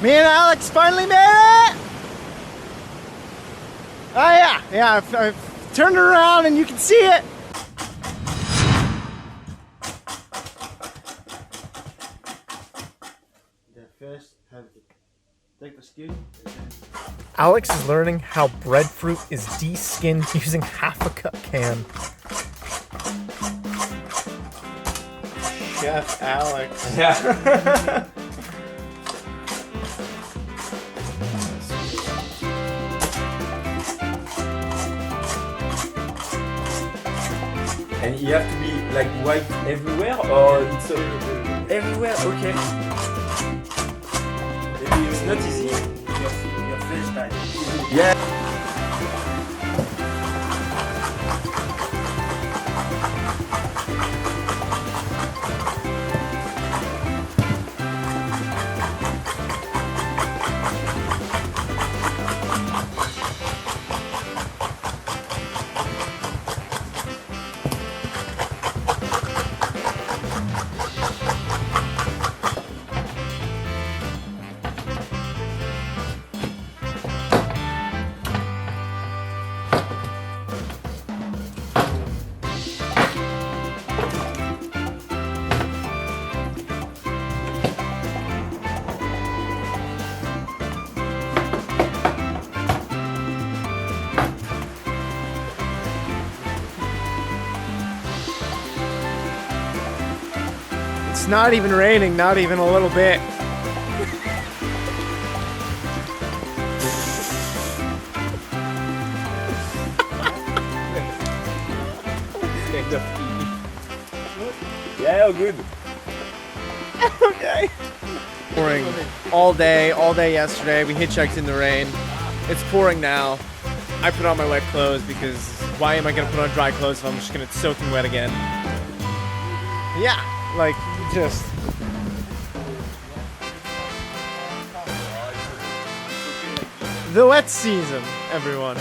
Me and Alex finally made it! Oh yeah, I've turned around and you can see it. Take the skin. Alex is learning how breadfruit is de-skinned using half a cup can. Chef Alex. Yeah. And you have to be like white everywhere, or it's everywhere? Okay. Maybe it's not easy. Your first time. Yeah. It's not even raining, not even a little bit. Yeah, good. Okay. Pouring all day yesterday. We hitchhiked in the rain. It's pouring now. I put on my wet clothes because why am I gonna put on dry clothes if I'm just gonna soak them wet again? Yeah, like just. The wet season, everyone.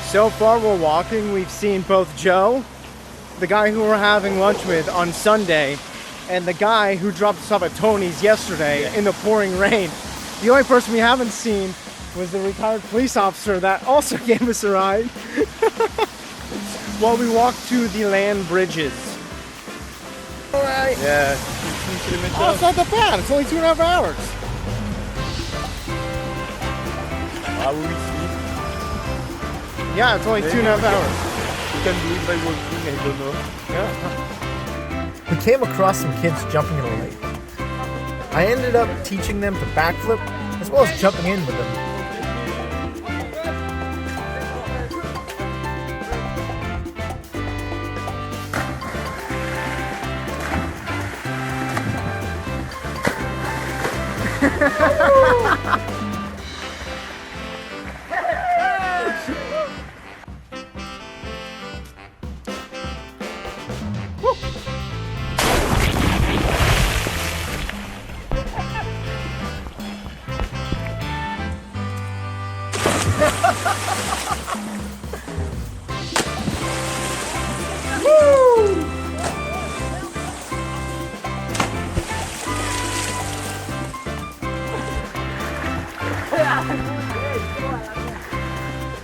So far we're walking, we've seen both Joe, the guy who we're having lunch with on Sunday, and the guy who dropped us off at Tony's yesterday in the pouring rain. The only person we haven't seen was the retired police officer that also gave us a ride while we walked to the land bridges. Alright. Yeah. Oh, it's not that bad. It's only 2.5 hours. I will see. Yeah, it's only 2.5 hours. You can do it by walking, I don't know. Yeah. We came across some kids jumping in a lake. I ended up teaching them to backflip as well as jumping in with them.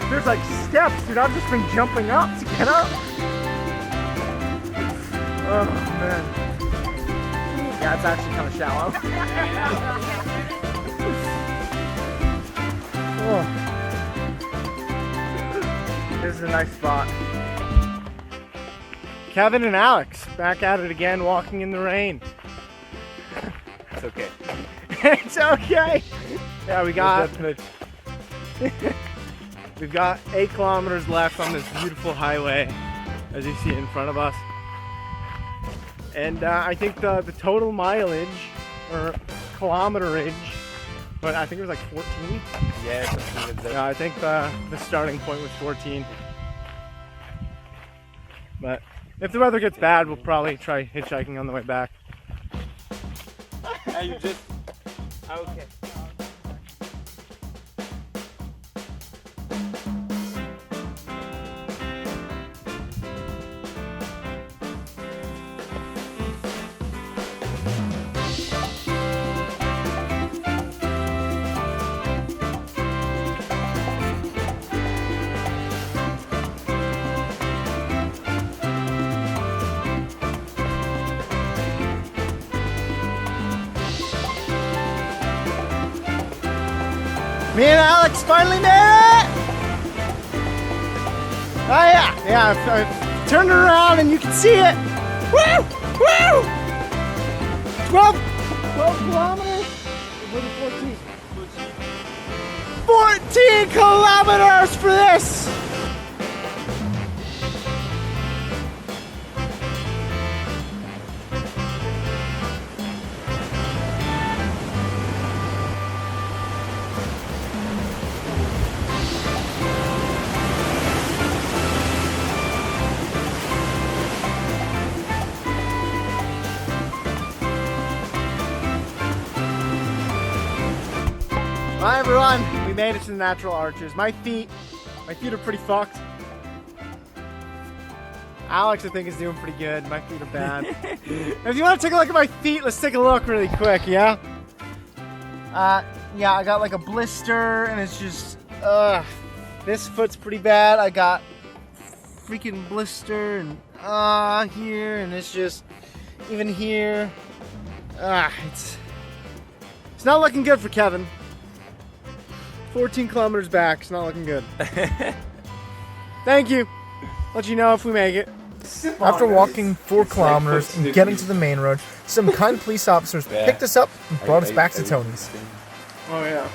There's like steps, dude. I've just been jumping up to get up. Oh man. Yeah, it's actually kind of shallow. Oh. This is a nice spot. Kevin and Alex back at it again, walking in the rain. It's okay. It's okay. Yeah, we got. We've got 8 kilometers left on this beautiful highway, as you see in front of us. And I think the total mileage, or kilometerage, but I think it was like 14. Yeah, something like that. Yeah, I think the starting point was 14. But if the weather gets bad, we'll probably try hitchhiking on the way back. You just... Okay. Me and Alex finally made it! Oh yeah, I turned it around and you can see it. Woo! Woo! 12 kilometers? What is 14 kilometers for this! Hi everyone, we made it to the natural arches. My feet are pretty fucked. Alex, I think, is doing pretty good. My feet are bad. If you want to take a look at my feet, let's take a look really quick, yeah? Yeah, I got like a blister and it's just, this foot's pretty bad. I got freaking blister and, here, and it's just, even here. It's not looking good for Kevin. 14 kilometers back, it's not looking good. Thank you. Let you know if we make it. After walking 4 kilometers and getting to the main road, some kind police officers picked us up and brought us back to Tony's. Oh yeah.